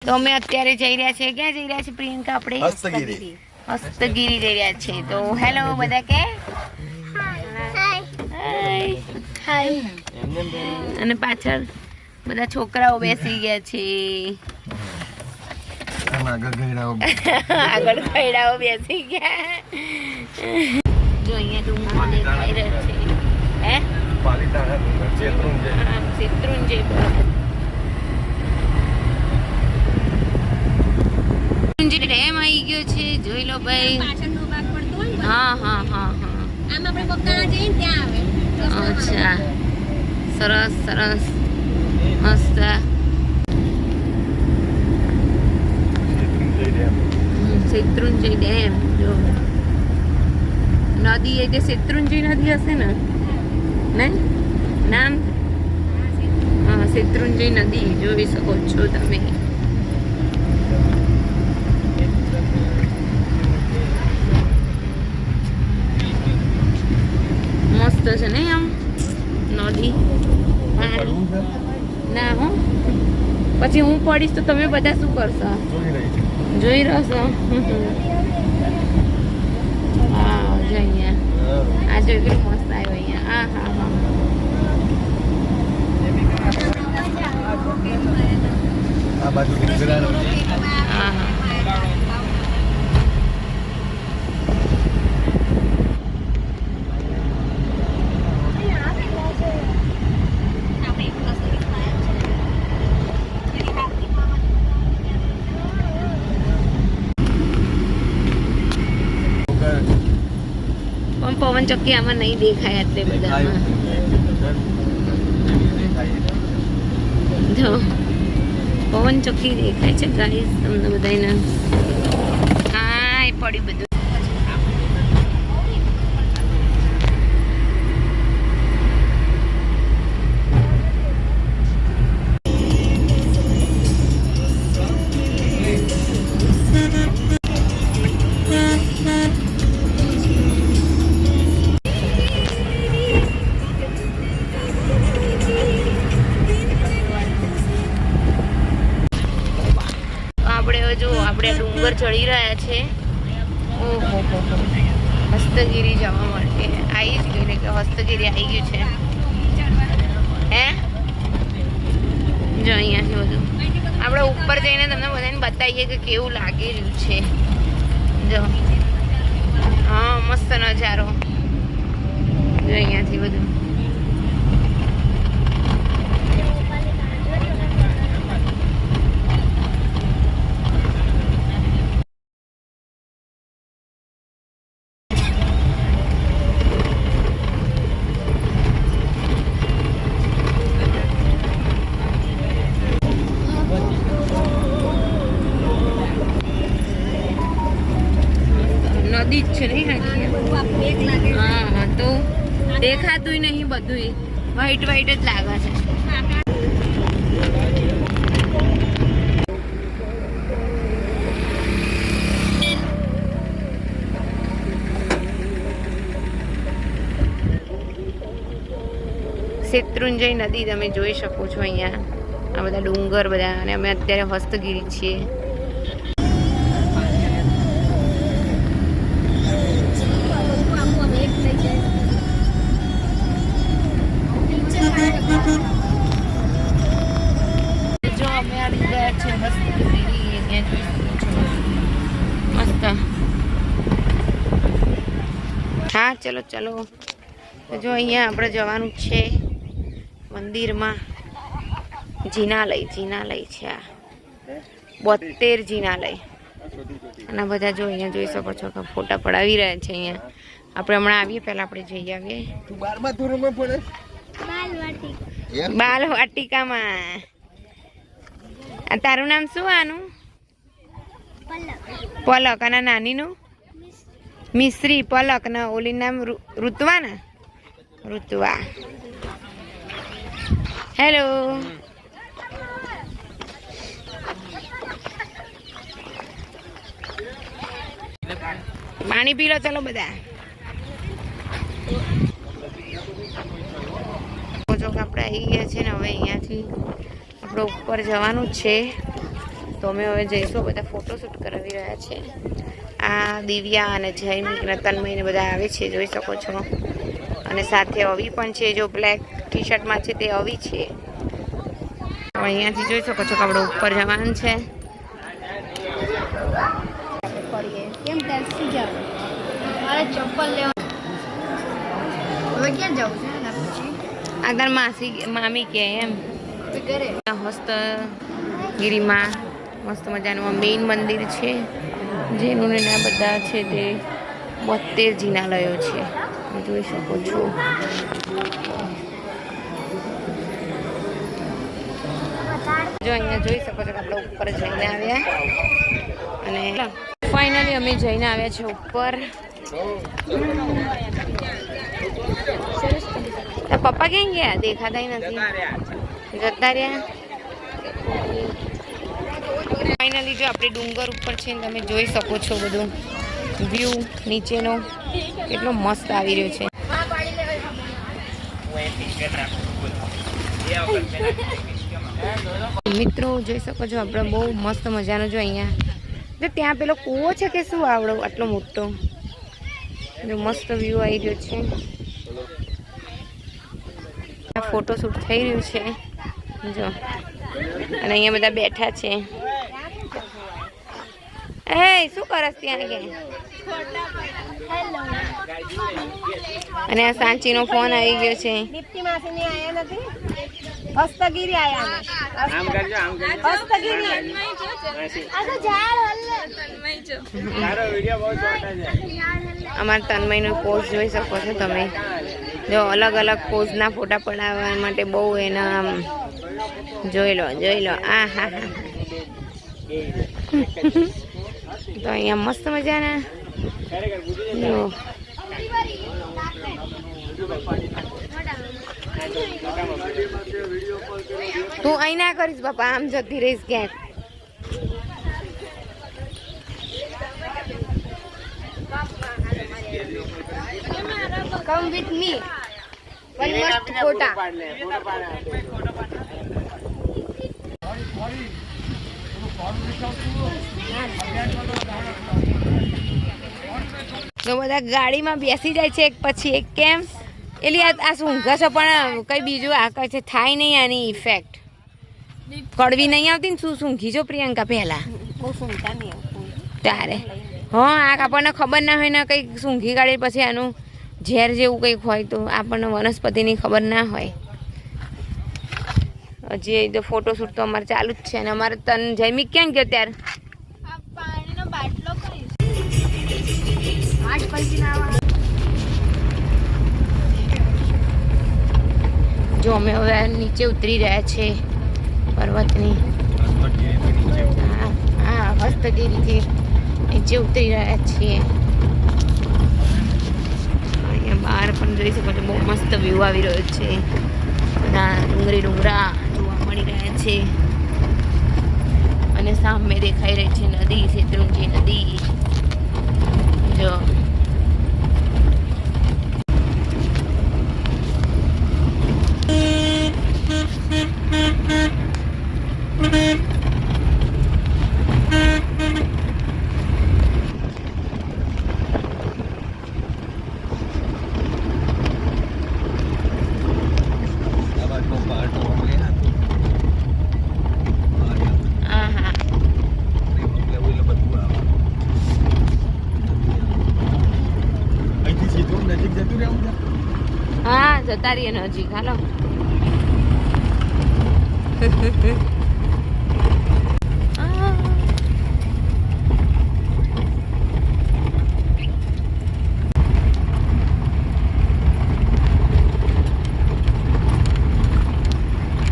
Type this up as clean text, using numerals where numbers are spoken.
તો અમે અત્યારે જઈ રહ્યા છીએ, ક્યાં જઈ રહ્યા છીએ પ્રિયંકા? આપણે હસ્તગીરી જઈ રહ્યા છીએ. તો હેલો બધા કે હાય. અને પાછળ બધા છોકરાઓ બેસી ગયા છે, આગળ ખૈડાઓ બેસી ગયા. જો અહીંયા ડુંગર દેખાઈ રહ્યો છે, હે શેત્રુંજય ડેમ આવી ગયો છે, જોઈ લો ભાઈ. હા હા હા હા, અચ્છા, સરસ સરસ, મસ્ત. શેત્રુંજય ડેમ જો નદી, એટલે શેત્રુંજય નદી હશે ને, નહીં નામ? હા, શેત્રુંજય નદી જોઈ શકો છો તમે. મસ્ત છે ને આમ નદી, ના હું પછી હું પડીશ તો તમે બધા શું કરશો? જોઈ રહેશો. હા, જો અહીંયા આ જો કેટલું મસ્ત આવ્યો અહીંયા. હા હા હા, આ બાજુ ગુજરાત. હા હા, પવન ચક્કી આમાં નહીં દેખાય એટલે બધામાં. જો પવન ચક્કી દેખાય છે ગાઈસ તમને બધાને. હા, એ પડી બધું. આપણે ડુંગર ચડી રહ્યા છે. ઓહો, હસ્તગીરી જવા માટે આવી જ ગયું, કે હસ્તગીરી આવી ગયું છે. હે જો અહીંયાથી બધું આપણે ઉપર જઈને તમને બધાને બતાવીએ કે કેવું લાગી રહ્યું છે. જો હા, મસ્ત નજારો. જો અહીંયાથી બધું નદી જ છે નહીં? હા, તો દેખાતું નહીં, બધું વ્હાઈટ વ્હાઈટ જ લાગે છે. શેત્રુંજય નદી તમે જોઈ શકો છો અહીંયા. આ બધા ડુંગર બધા, અને અમે અત્યારે હસ્તગીરી છીએ. જો અમે આવી ગયા છે હસ્તગીરી, મસ્ત. હા, ચલો ચલો. જો અહીંયા આપણે જવાનું છે મંદિરમાં. જિનાલય છે આ 72 જિનાલય. અને બધા જો અહીંયા જોઈ શકો છો કે ફોટા પડાવી રહ્યા છે અહીંયા. આપણે હમણાં આવીએ, પહેલાં આપણે જઈ આવીએ બાલવાટિકામાં. તારું નામ શું? આનું પલક. અને નાનીનું મિશ્રી. પલક ને ઓલી નામ ઋત્વા ને? ઋત્વા. હેલો. પાણી પી લો ચલો બધા. આપણે આવી ગયા છે ને હવે અહીંયાથી આપણે ઉપર જવાનું છે. તો અમે હવે જઈશું, બધા ફોટોશૂટ કરાવી રહ્યા છે. આ દિવ્યા અને જૈમિક અને તન્મયને બધા આવે છે, જોઈ શકો છો. અને સાથે અવી પણ છે, જો બ્લેક ટી શર્ટમાં છે તે અવી છે. અહીંયાથી જોઈ શકો છો કે આપણે ઉપર જવાનું છે. કેમ ટેક્સી જાવ? મારે ચપ્પલ લેવા. હવે ક્યાં જવું છે? આ તાર મામી કે એમ ઘરે હસ્તગીરીમાં મસ્ત મજાનું મેઇન મંદિર છે, જેનું ને આ બધા છે તે 72 જિનાલયો છે, જોઈ શકો છો. જો અહીંયા જોઈ શકો છો કે આપણે ઉપર જઈને આવ્યા અને ફાઇનલી અમે જઈને આવ્યા છે ઉપર. પપ્પા ક્યાં ગયા? દેખાતા નથી, જતા રહ્યા. ફાઇનલી જો આપણે ડુંગર ઉપર છે ને તમે જોઈ શકો છો બધું વ્યૂ નીચેનો કેટલો મસ્ત આવી રહ્યો છે. મિત્રો જોઈ શકો છો આપણે બહુ મસ્ત મજાનો જો અહીંયા જો ત્યાં પેલો કૂવો છે કે શું આવડો આટલો મોટો જો મસ્ત વ્યૂ આવી રહ્યો છે. ફોટોશૂટ થઈ રહ્યું છે જો, અને અહીંયા બધા બેઠા છે. એ શું કરસ ત્યાં કે? અને આ સાંચીનો ફોન આવી ગયો છે. દીપ્તિ માસીને આયા નથી, હસ્તગીરી આયા. આમ કરજો, આમ કરજો. હસ્તગીરી આ તો ઝાડ હલ્લે. તારો વિડિયો બહુ છોટા છે. અમાર તન્મયનો પોઝ જોઈ શકો છો તમે. જો અલગ અલગ પોઝના ફોટા પડાવવા માટે બહુ એના આમ જોઈ લો. આ હા તો અહીંયા મસ્ત મજાના જો તું અહીં ના કરીશ બાપા, આમ જતી રહીશ ક્યાંક. Come with me. One must photo. તો બધા ગાડીમાં બેસી જાય છે એક પછી એક. કેમ એટલે આ સૂંઘા છે પણ કઈ બીજું આ છે થાય નહીં. આની ઇફેક્ટ કડવી નહીં આવતી ને. શું સૂંઘી જો પ્રિયંકા પહેલા બહુ સુંદર નહીં ત્યારે. હા આ આપણને ખબર ના હોય ને કંઈક સૂંઘી કાઢી પછી આનું ઝેર જેવું કંઈક હોય તો આપણને વનસ્પતિની ખબર ના હોય. હજી તો ફોટોશૂટ તો અમારે ચાલુ જ છે. અને અમારે તન જૈમિક ક્યાં ગયો ત્યારે? પાણીનો બાટલો કરીશ. જો અમે હવે નીચે ઉતરી રહ્યા છે પર્વતની. હા હસ્તગીરીથી નીચે ઉતરી રહ્યા છીએ. અહીંયા બહાર પણ જોઈ શકો છો બહુ મસ્ત વ્યૂ આવી રહ્યો છે. બધા ડુંગરા જોવા મળી રહ્યા છે. અને સામે દેખાઈ રહી છે નદી, શેત્રુંજી નદી. જો હા જતા રહીએ નજીક. હાલો